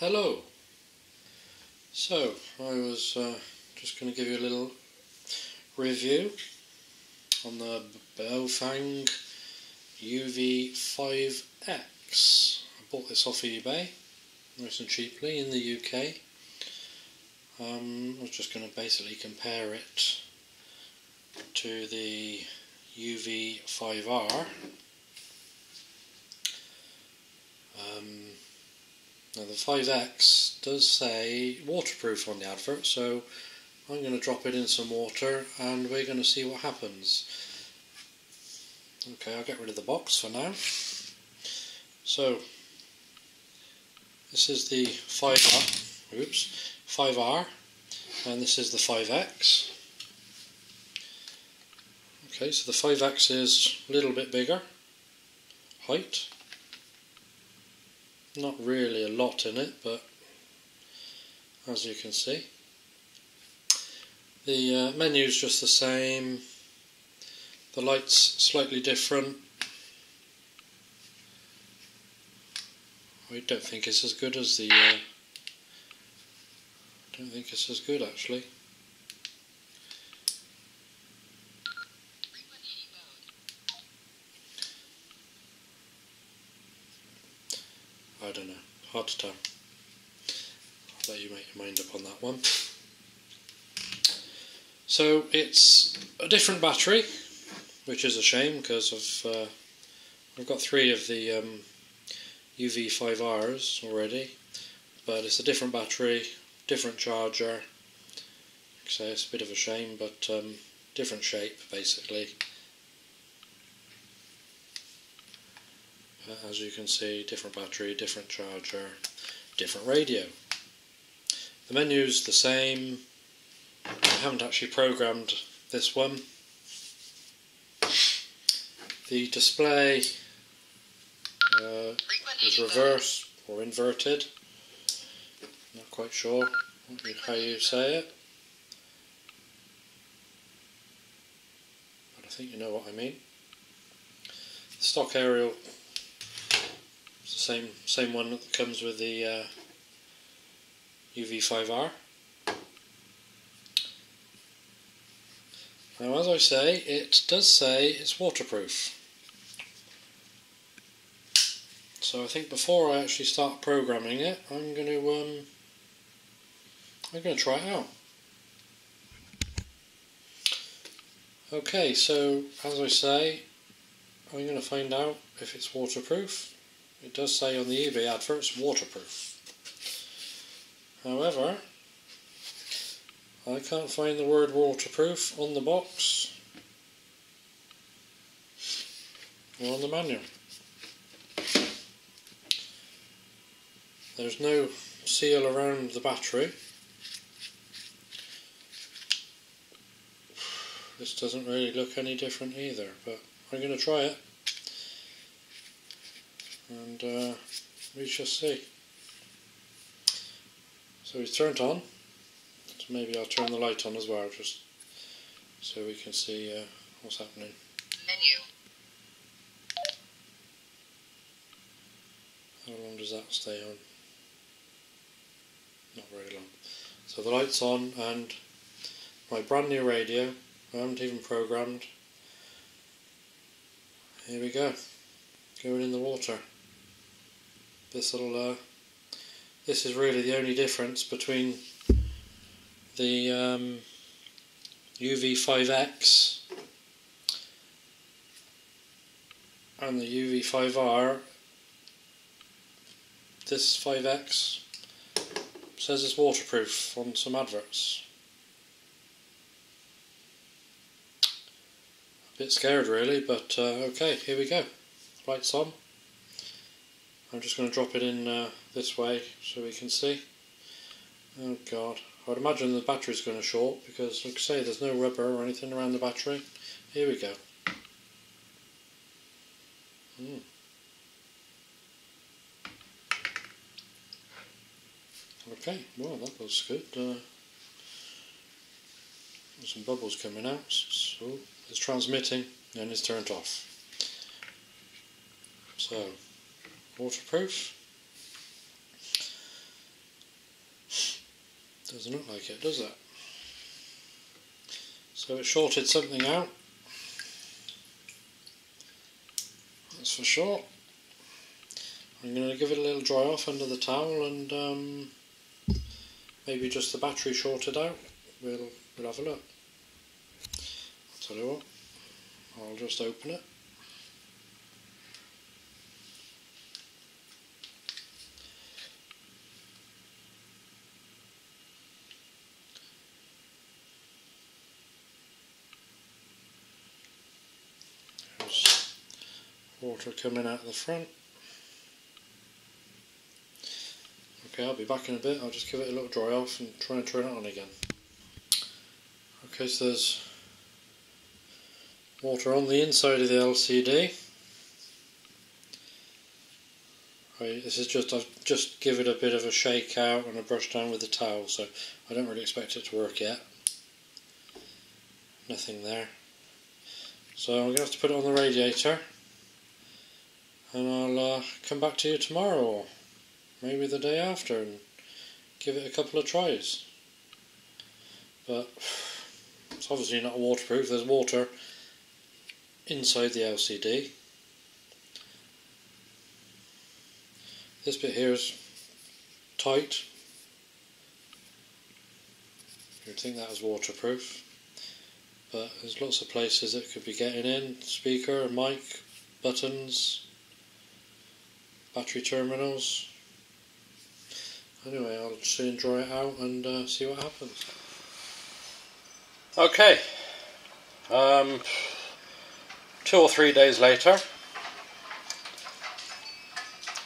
Hello. So, I was just going to give you a little review on the Baofeng UV-5X. I bought this off eBay, nice and cheaply in the UK. I was just going to basically compare it to the UV-5R. Now the 5X does say waterproof on the advert, so I'm going to drop it in some water and we're going to see what happens. Okay, I'll get rid of the box for now. So this is the 5R, and this is the 5X. Okay, so the 5X is a little bit bigger, height. Not really a lot in it, but as you can see, the menu is just the same. The light's slightly different. I don't think it's as good as the. Don't think it's as good actually. I don't know, hard to tell. I'll let you make your mind up on that one. So it's a different battery, which is a shame because I've got 3 of the UV-5Rs already, but it's a different battery, different charger. So it's a bit of a shame, but different shape basically. As you can see, different battery, different charger, different radio. The menu's the same. I haven't actually programmed this one. The display is reversed or inverted. Not quite sure how you say it, but I think you know what I mean. The stock aerial, the same one that comes with the UV-5R. Now, as I say, it does say it's waterproof. So I think before I actually start programming it, I'm going to try it out. Okay, so as I say, I'm going to find out if it's waterproof. It does say on the eBay advert it's waterproof. However, I can't find the word waterproof on the box or on the manual. There's no seal around the battery. This doesn't really look any different either, but I'm going to try it. And we shall see. So it's turned on, so maybe I'll turn the light on as well, just so we can see what's happening. Menu. How long does that stay on? Not very long. So the light's on, and my brand new radio, I haven't even programmed. Here we go, going in the water. This is really the only difference between the UV-5X and the UV-5R. This 5X says it's waterproof on some adverts. A bit scared really, but okay, here we go. Lights on. I'm just going to drop it in this way so we can see. Oh god, I'd imagine the battery's going to short because, like I say, there's no rubber or anything around the battery. Here we go. Okay, well that looks good. There's some bubbles coming out, so it's transmitting and it's turned off. So, waterproof. Doesn't look like it, does it? So it shorted something out, that's for sure. I'm going to give it a little dry off under the towel, and maybe just the battery shorted out. We'll have a look. I'll tell you what, I'll just open it. There's water coming out of the front. Okay, I'll be back in a bit. I'll just give it a little dry off and try and turn it on again. Okay, so there's water on the inside of the LCD. Right, this is I've just give it a bit of a shake out and a brush down with the towel, so I don't really expect it to work yet. Nothing there. So I'm going to have to put it on the radiator, and I'll come back to you tomorrow, or maybe the day after, and give it a couple of tries. But it's obviously not waterproof. There's water inside the LCD. This bit here is tight. You'd think that was waterproof, but there's lots of places it could be getting in. Speaker, mic, buttons, battery terminals. Anyway, I'll soon dry it out and see what happens. Okay, 2 or 3 days later,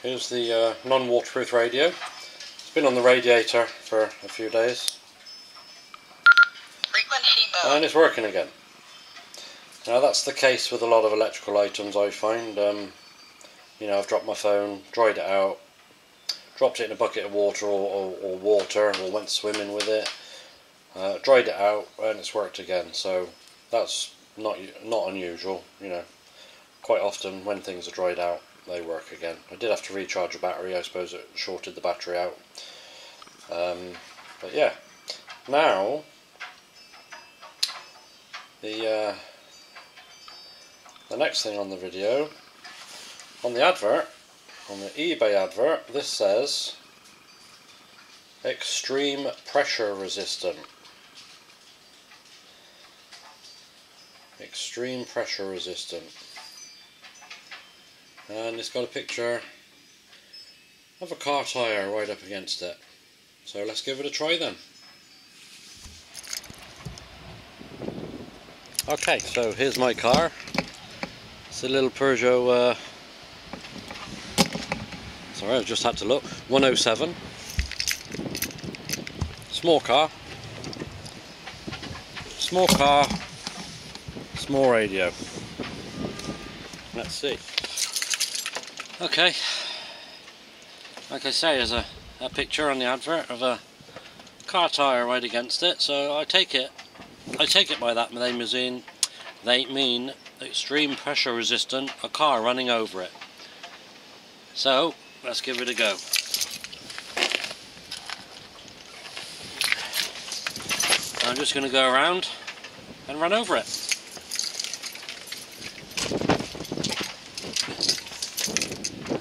here's the non-waterproof radio. It's been on the radiator for a few days, and it's working again. Now that's the case with a lot of electrical items, I find. You know, I've dropped my phone, dried it out, dropped it in a bucket of water or water, or went swimming with it, dried it out, and it's worked again. So that's not unusual. You know, quite often when things are dried out, they work again. I did have to recharge a battery. I suppose it shorted the battery out. But yeah, now the next thing on the video, on the advert, on the eBay advert, this says extreme pressure resistant. Extreme pressure resistant. And it's got a picture of a car tyre right up against it. So let's give it a try then. Okay, so here's my car. It's a little Peugeot, sorry, I just had to look, 107. Small car, small radio. Let's see. Okay, like I say, there's a picture on the advert of a car tyre right against it, so I take it by that they mean extreme pressure resistant, a car running over it. So let's give it a go. I'm just going to go around and run over it.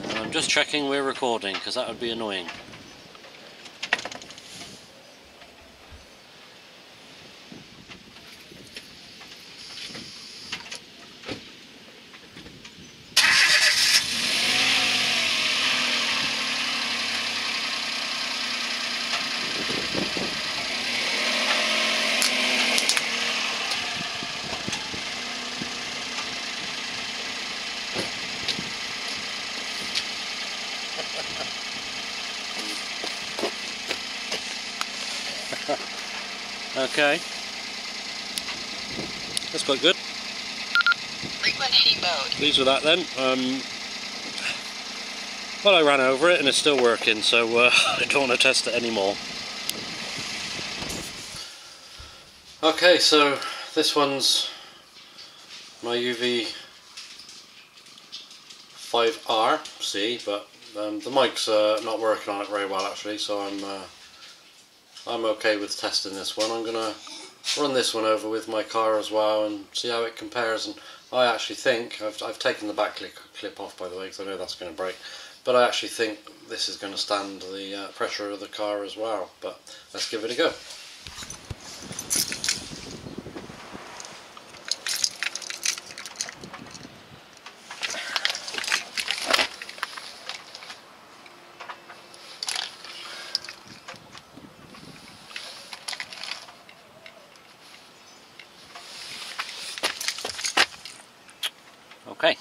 And I'm just checking we're recording, because that would be annoying. Okay, that's quite good. Frequency mode. Pleased with that then. Well, I ran over it and it's still working, so I don't want to test it anymore. Okay, so this one's my UV-5R, but the mic's not working on it very well actually, so I'm I'm okay with testing this one. I'm going to run this one over with my car as well and see how it compares. And I actually think, I've taken the back clip off by the way because I know that's going to break, but I actually think this is going to stand the pressure of the car as well. But let's give it a go. Okay.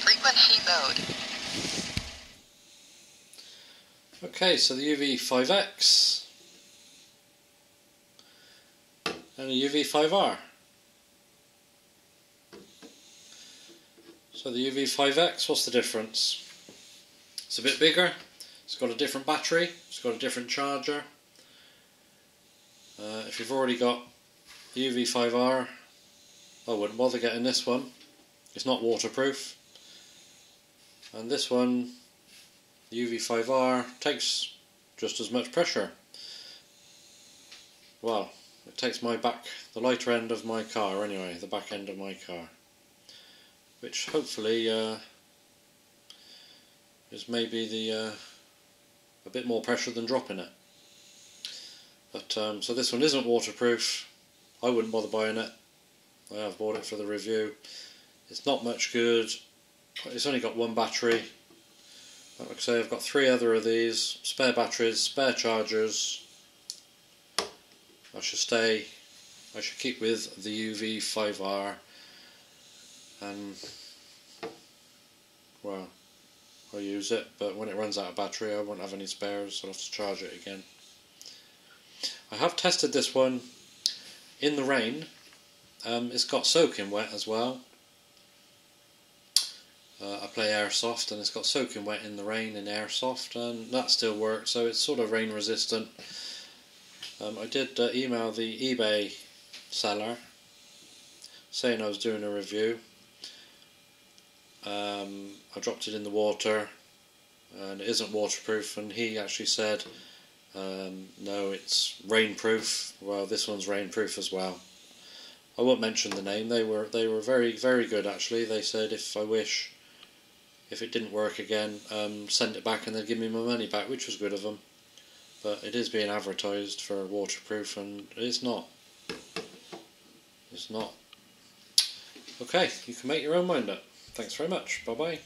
Frequency mode. Okay, so the UV-5X and the UV-5R. So the UV-5X, what's the difference? It's a bit bigger, it's got a different battery, it's got a different charger. If you've already got the UV-5R, I wouldn't bother getting this one. It's not waterproof. And this one, the UV-5R, takes just as much pressure. Well, it takes the lighter end of my car anyway, the back end of my car. Which hopefully is maybe a bit more pressure than dropping it. But so this one isn't waterproof. I wouldn't bother buying it. I have bought it for the review. It's not much good. It's only got one battery. Like I say, I've got 3 other of these, spare batteries, spare chargers. I should keep with the UV-5R, and well, I'll use it, but when it runs out of battery I won't have any spares, so I'll have to charge it again. I have tested this one in the rain. It's got soaking wet as well. I play airsoft and it's got soaking wet in the rain in airsoft, and that still works, so it's sort of rain resistant. I did email the eBay seller saying I was doing a review. I dropped it in the water and it isn't waterproof, and he actually said no, it's rainproof. Well, this one's rainproof as well. I won't mention the name. They were very, very good actually. They said if it didn't work again, send it back and they'd give me my money back, which was good of them. But it is being advertised for waterproof and it's not. It's not. Okay, you can make your own mind up. Thanks very much. Bye bye.